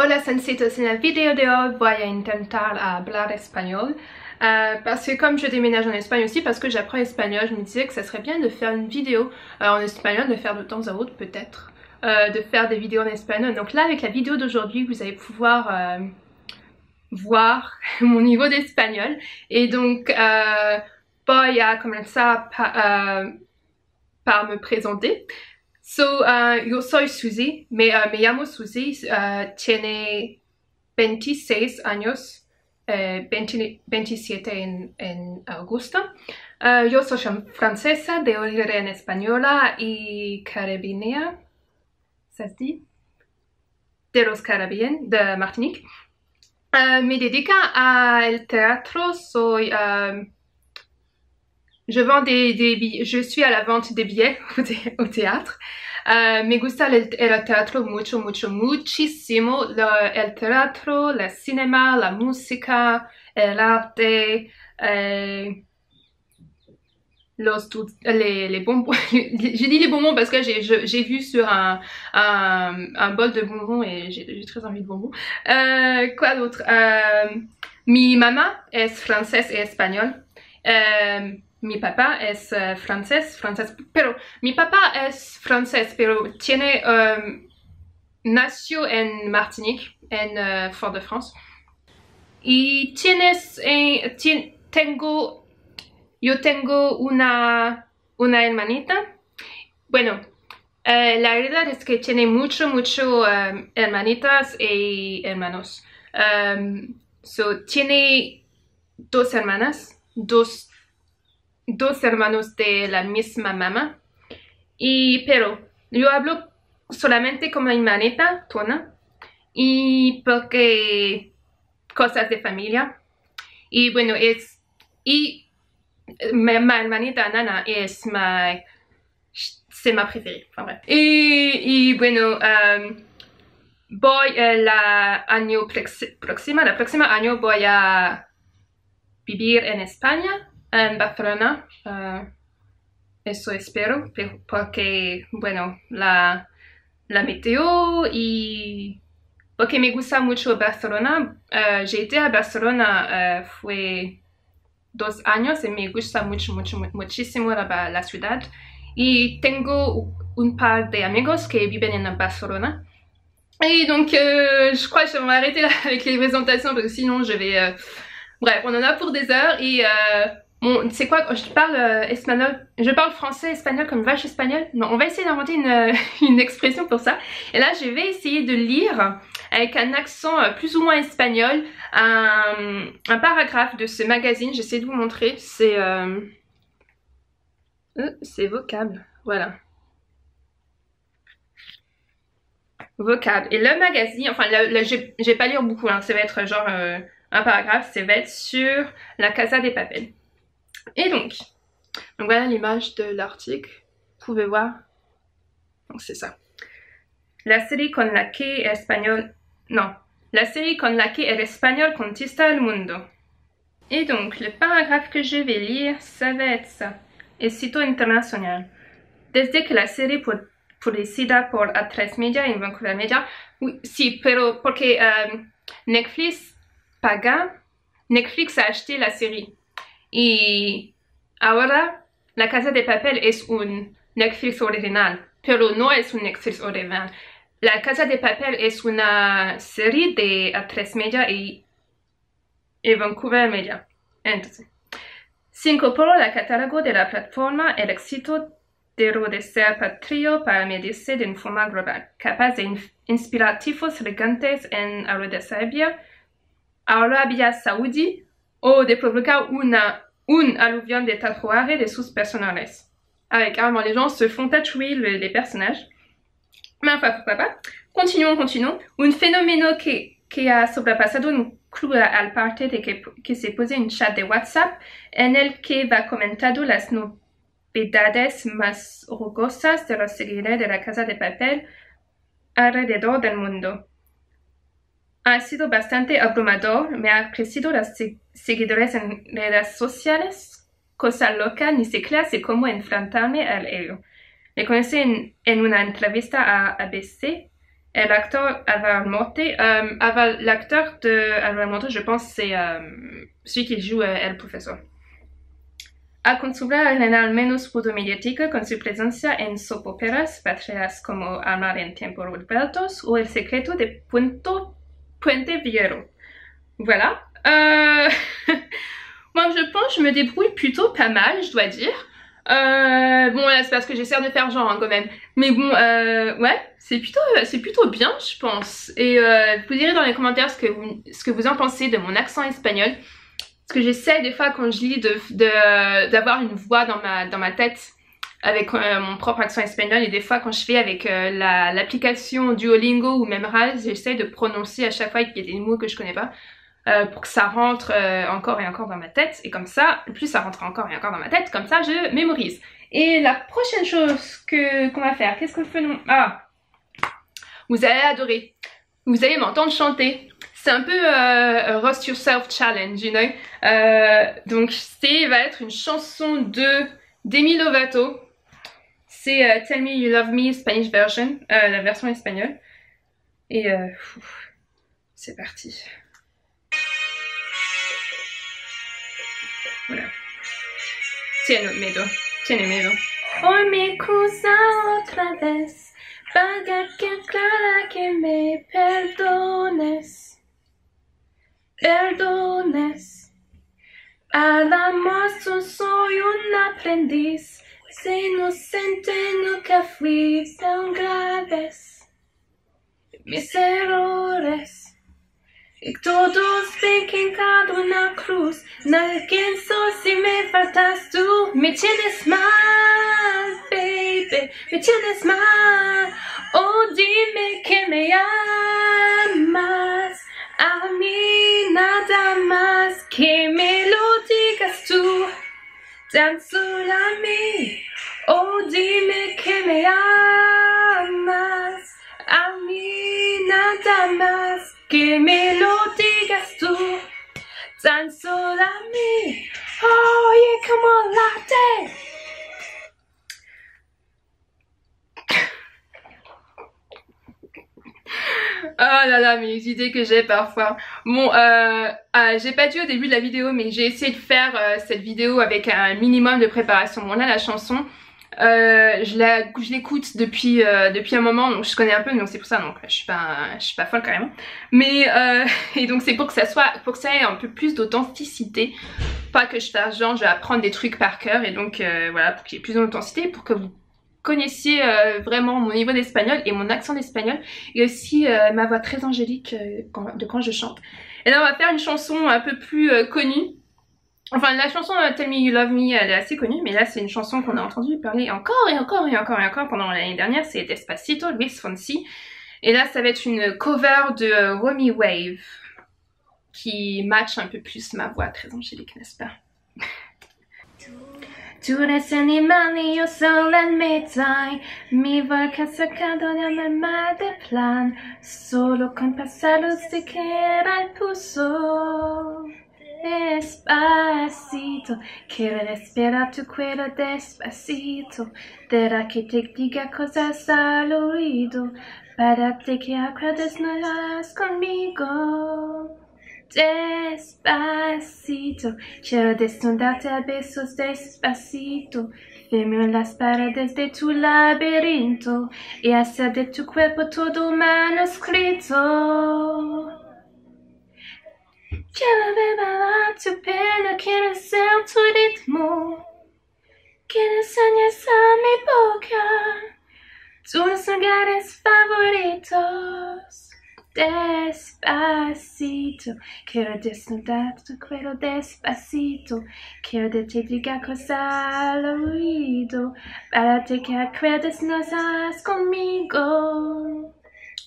Hola Sansitos, en el video de hoy voy a intentar hablar espagnol parce que comme je déménage en Espagne aussi, parce que j'apprends espagnol, je me disais que ça serait bien de faire une vidéo en espagnol, de faire de temps à autre peut-être, de faire des vidéos en espagnol. Donc là avec la vidéo d'aujourd'hui vous allez pouvoir voir mon niveau d'espagnol et donc voy a comenzar par me présenter. Yo soy Suzy, me llamo Suzy, tiene 26 años, 27 en agosto. Yo soy francesa de origen española y caribeña, ¿se dice? De los Caribbean, de Martinique. Me dedico al teatro, je suis à la vente des billets au théâtre. Me gusta el teatro muchísimo. El teatro, el cinéma, la música, el arte, les bonbons. J'ai dit les bonbons parce que j'ai vu sur un bol de bonbons et j'ai très envie de bonbons. Quoi d'autre? Mi mamá es francés y español. Mi papá es francés, pero mi papá es francés, pero nació en Martinique, en Fort-de-France. Y yo tengo una hermanita. Bueno, la verdad es que tiene mucho hermanitas y hermanos. Tiene dos hermanas, dos hermanos de la misma mamá, pero yo hablo solamente como hermanita, Tona, y porque cosas de familia, y bueno, mi hermanita Nana c'est ma préférée, enfin bref. Y bueno, voy la próxima año voy a vivir en España, en Barcelona, eso espero, porque, bueno, la meteo y porque me gusta mucho Barcelona. J'ai été a Barcelona, fue 2 años y me gusta muchísimo la ciudad. Y tengo un par de amigos que viven en Barcelona. Et donc, je crois que je vais m'arrêter là avec les présentations parce que sinon je vais... Bref, on en a pour des heures et... Bon, c'est quoi, je parle espagnol, je parle français, espagnol comme vache espagnole. Non, on va essayer d'inventer une expression pour ça. Et là, je vais essayer de lire avec un accent plus ou moins espagnol un paragraphe de ce magazine. J'essaie de vous montrer. C'est Vocable, voilà. Vocable. Et le magazine, enfin, je vais pas lire beaucoup, hein, ça va être genre un paragraphe, ça va être sur la Casa de Papel. Et donc voilà l'image de l'article, vous pouvez voir, donc c'est ça. La série con la que el espagnol conquista el mundo. Et donc le paragraphe que je vais lire, ça va être ça. Éxito internacional. Desde que la serie producida por A3 Media en Vancouver Media, oui, si, pero porque Netflix a acheté la série. Y ahora La Casa de Papel es un Netflix original, pero no es un Netflix original. La Casa de Papel es una serie de A3 Media y Vancouver Media. Entonces, se incorporó al catálogo de la plataforma el éxito de ser patrio para medirse de una forma global, capaz de inspirar tifos gigantes en Arabia Saudí o de provocar un alluvión de tatuajes de sus personajes. Avec carrément les gens se font tatouer les personnages. Mais enfin, pourquoi pas. Continuons. Un fenómeno que ha sobrepasado incluye al parte de que se pose un chat de WhatsApp en el que va comentando las novedades más rugosas de los seguidores de la Casa de Papel alrededor del mundo. Ha sido bastante abrumador, me ha crecido los seguidores en redes sociales, cosa loca, ni siquiera sé cómo enfrentarme a ello. Le conocí en una entrevista a ABC El actor l'acteur de Alvaro Morte, je pense, c'est celui qui joue El Profesor. Acostumbra a ganar menos foto mediática con su presencia en soap operas patrias como Amar en tiempos revueltos o El secreto de Puente Viejo. Voilà. Moi, je pense que je me débrouille plutôt pas mal, je dois dire. Bon, là, c'est parce que j'essaie de faire genre, hein, quand même. Mais bon, ouais, c'est plutôt bien, je pense. Et vous direz dans les commentaires ce que vous en pensez de mon accent espagnol. Parce que j'essaie des fois quand je lis d'avoir une voix dans ma tête avec mon propre accent espagnol, et des fois quand je fais avec l'application Duolingo ou même Raz, j'essaie de prononcer à chaque fois qu'il y a des mots que je connais pas pour que ça rentre encore et encore dans ma tête, et comme ça, plus ça rentre encore et encore dans ma tête, comme ça je mémorise. Et la prochaine chose qu'on va faire, qu'est-ce que faisons? Ah, vous allez adorer, vous allez m'entendre chanter. C'est un peu Roast Yourself Challenge, you know. Donc va être une chanson de Demi Lovato. C'est Tell Me You Love Me Spanish version, la version espagnole. Et c'est parti. Voilà. Tiene miedo. Hoy me cruza otra vez. Vaga que clara que me perdones. Perdones. Al amor soy un aprendiz. Sé inocente, nunca fui tan graves. Mis errores. Y todos ven que en cada una cruz. Nadie pienso si me faltas tú. Me tienes mal, baby. Me tienes mal. Oh, dime que me amas. A mí nada más que me lo digas tú, tan solo a mí. Oh, dime que me amas. A mí nada más que me lo digas tú, tan solo a mí. Oye, como late. Oh là là, mes idées que j'ai parfois. Bon, j'ai pas dit au début de la vidéo, mais j'ai essayé de faire cette vidéo avec un minimum de préparation. Bon là, la chanson, je l'écoute depuis un moment, donc je connais un peu, donc c'est pour ça, donc je suis pas folle carrément. Mais et donc c'est pour que ça ait un peu plus d'authenticité, pas que je fasse genre je vais apprendre des trucs par cœur, et donc voilà, pour qu'il y ait plus d'authenticité, pour que vous connaissiez vraiment mon niveau d'espagnol et mon accent d'espagnol, et aussi ma voix très angélique quand je chante. Et là on va faire une chanson un peu plus connue. Enfin, la chanson Tell Me You Love Me, elle est assez connue, mais là c'est une chanson qu'on a entendu parler encore et encore et encore et encore pendant l'année dernière, c'est Despacito, Luis Fonsi. Et là ça va être une cover de Romy Wave, qui match un peu plus ma voix très angélique, n'est-ce pas? Tú eres animal y yo solo en mitad. Mi boca sacado de mi mal de plan. Solo con pasarlo siquiera el pulso. Despacito, quiero respirar tu cuello despacito. Deja que te diga cosas al oído, para que acuerdes no las conmigo. Despacito, quiero desnudarte a besos despacito. Firmo las paredes de tu laberinto y hacer de tu cuerpo todo manuscrito. Quiero beber tu pelo, quiero ser tu ritmo. Quiero enseñar a mi boca tus lugares favoritos. Despacito, quiero desnudar tu cuello despacito. Quiero que te diga cosas al oído, para que acuerdes no estás conmigo.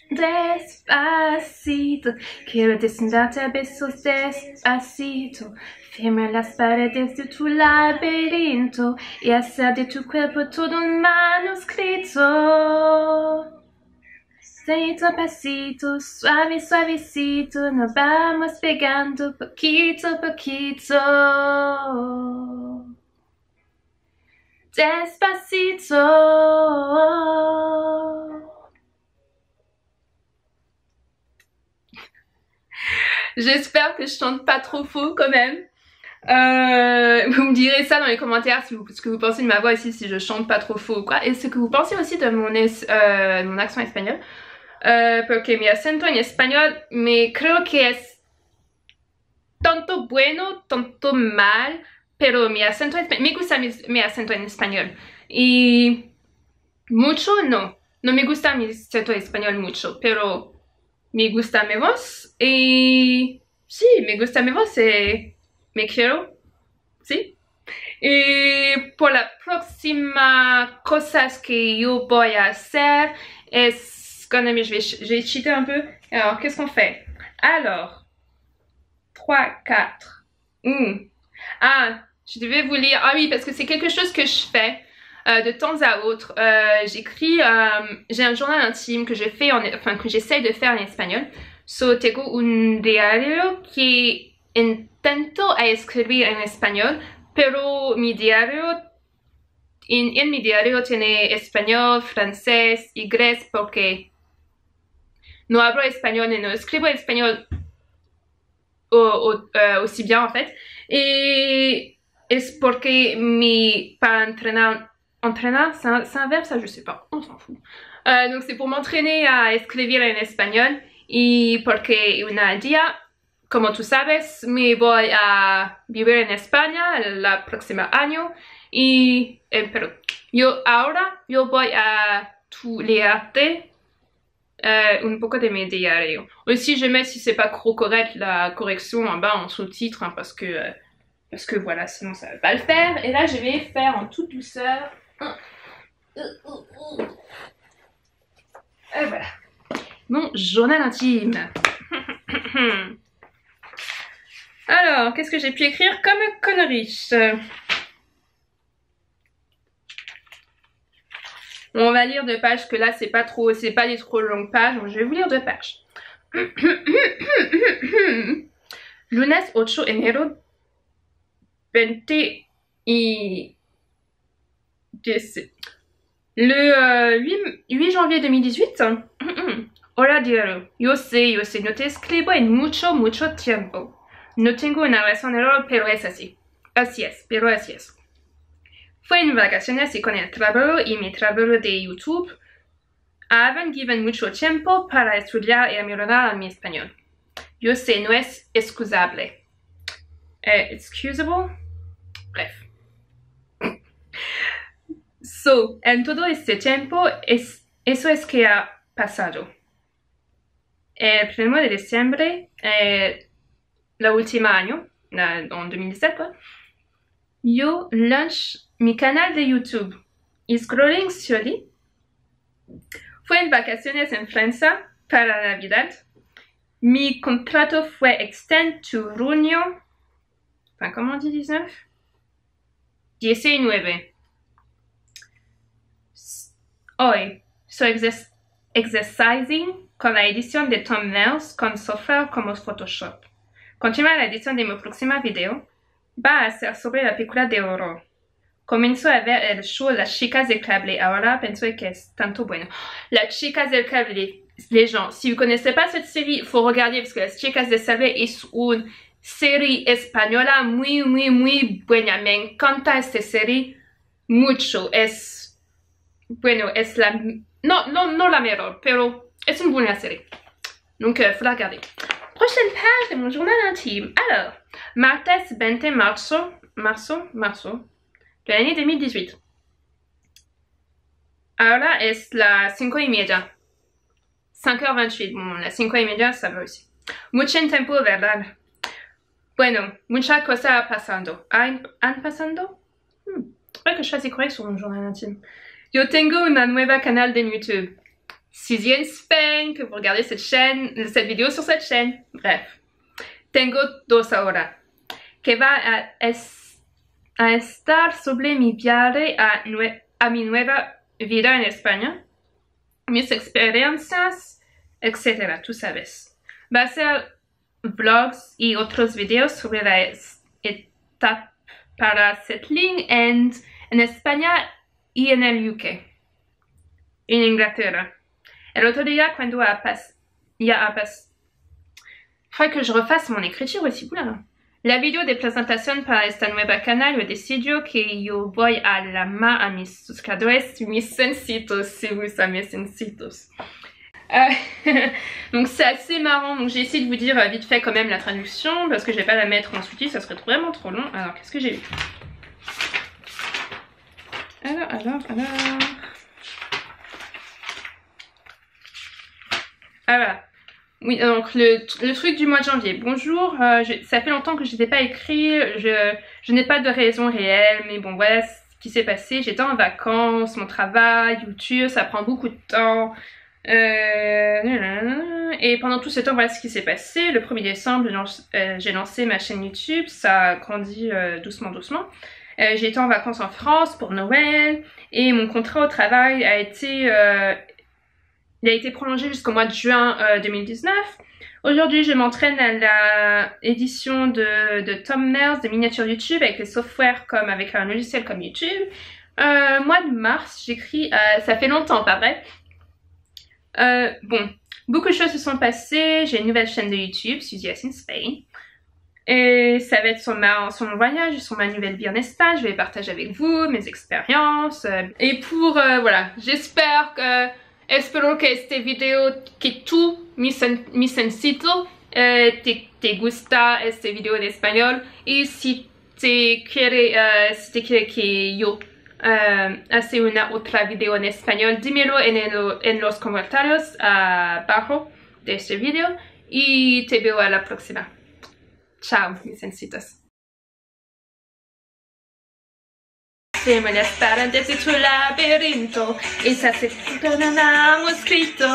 Despacito, quiero desnudarte a besos despacito. Firma las paredes de tu laberinto y hacer de tu cuerpo todo un manuscrito. Despacito a pasito, suave, suavecito, nos vamos pegando poquito a poquito. Despacito. J'espère que je chante pas trop faux quand même. Vous me direz ça dans les commentaires ce que vous pensez de ma voix ici, si je chante pas trop faux ou quoi. Et ce que vous pensez aussi de mon accent espagnol. Porque mi acento en español creo que es tanto bueno, tanto mal, pero mi acento me gusta mi acento en español. Y mucho no me gusta mi acento español mucho, pero me gusta mi voz y sí, me gusta mi voz y me quiero, sí. Y por la próxima cosas que yo voy a hacer es, quand même, je vais cheater un peu. Alors, qu'est-ce qu'on fait? Alors, 3, 4. Ah, je devais vous lire. Ah oui, parce que c'est quelque chose que je fais de temps à autre. J'écris, j'ai un journal intime que je fais, que j'essaye de faire en espagnol. So, tengo un diario que intento a escribir en español, pero mi diario, en mi diario tiene español, francés, inglés, porque no hablo español y no escribo español aussi bien en fait. Et es porque para entrenar, c'est un verbe ça, je sais pas, on s'en fout. Donc c'est pour m'entraîner a escribir en español y porque un día, como tú sabes, me voy a vivir en España el próximo año y pero ahora yo voy a tout leerte un poco de mi diario. Aussi je mets, si c'est pas trop correct, la correction en bas en sous-titre hein, parce que voilà, sinon ça va pas le faire. Et là je vais faire en toute douceur. Et voilà. Mon journal intime. Alors, qu'est-ce que j'ai pu écrire comme connerie? On va lire 2 pages, que là c'est pas des trop longues pages, donc je vais vous lire 2 pages. Lunes 8 enero 20 y 10. Le 8 janvier 2018. Hola diario, yo sé, no te escribo en mucho tiempo. No tengo una razón error, pero es así. Así es. Fue en vacaciones y con el trabajo y mi trabajo de YouTube, haven't given mucho tiempo para estudiar y mejorar mi español. Yo sé, no es excusable. Excusable? Bref. So, en todo este tiempo, eso es que ha pasado. El 1 de diciembre, la última año, en 2017, quoi, yo launch mi canal de YouTube. Y scrolling slowly. Fue en vacaciones en Francia para Navidad. Mi contrato fue extendido junio. Enfin, comment on dit 19? 19. Hoy soy exercising con la edición de thumbnails con software como Photoshop. Continuar la edición de mi próxima video va a ser sobre la película de horror. Comienzo a ver el show Las Chicas del Cable. Ahora pienso que es tanto bueno. Las Chicas del Cable, les gens, si vous connaissez pas cette série, il faut regarder parce que Las Chicas del Cable es una serie española muy buena. Me encanta esta serie mucho. Es, bueno, es la, no la mejor, pero es una buena serie. Donc, faut la regarder. Prochaine page de mon journal intime. Alors, martes 20 marzo de l'année 2018. Ahora es las 5:30. 5h28. Bon, las 5:30 ça va aussi. Mucho tiempo, ¿verdad? Bueno, mucha cosa pasando. ¿Han pasando? Creo que je fasse correct sur mon journal intime. Yo tengo una nueva canal de YouTube. Si en Spain, que vous regardez cette vidéo sur cette chaîne. Bref. Tengo 2 ahora. Que va a estar sobre mi viaje a mi nueva vida en España. Mis experiencias, etc. Tú sabes. Va a ser vlogs y otros videos sobre la etapa para settling en España y en el UK. En Inglaterra. El otro día cuando Faudrait que je refasse mon écriture aussi, oula. La video de presentación para esta nueva canal, yo decido que yo voy a llamar a mis suscriptores mis sencitos, si vous savez mes sencitos. Donc c'est assez marrant, donc j'ai essayé de vous dire vite fait quand même la traduction, parce que je vais pas la mettre en sous-titres, ça serait vraiment trop long. Alors qu'est-ce que j'ai eu? Alors... Ah voilà. Oui, donc le truc du mois de janvier. Bonjour, ça fait longtemps que je n'ai pas écrit, je n'ai pas de raison réelle, mais bon voilà ce qui s'est passé. J'étais en vacances, mon travail, YouTube, ça prend beaucoup de temps. Et pendant tout ce temps, voilà ce qui s'est passé. Le 1er décembre, j'ai lancé ma chaîne YouTube, ça a grandi doucement. J'ai été en vacances en France pour Noël et mon contrat au travail a été... il a été prolongé jusqu'au mois de juin 2019. Aujourd'hui, je m'entraîne à la édition de thumbnails, de miniatures YouTube avec les softwares comme avec un logiciel comme YouTube. Mois de mars, j'écris, ça fait longtemps, pas vrai? Bon, beaucoup de choses se sont passées. J'ai une nouvelle chaîne de YouTube, Suzy in Spain. Et ça va être sur mon voyage, sur ma nouvelle vie en Espagne. Je vais partager avec vous mes expériences. Et pour, voilà, j'espère que... Espero que este video, que tú, mi sencito, te gusta este video en español. Y si te quiere que yo hace una otra video en español, dímelo en los comentarios abajo de este video. Y te veo a la próxima. Chao, mis sencitos. Se molestaron desde tu laberinto, esa se perdonamos escrito.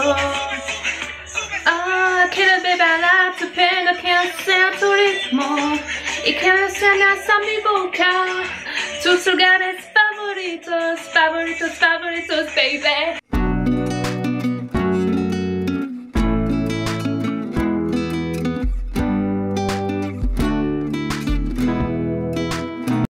Ah, que la beba la tu pena, que sea tu ritmo y que la cenas a mi boca. Tus lugares favoritos, baby.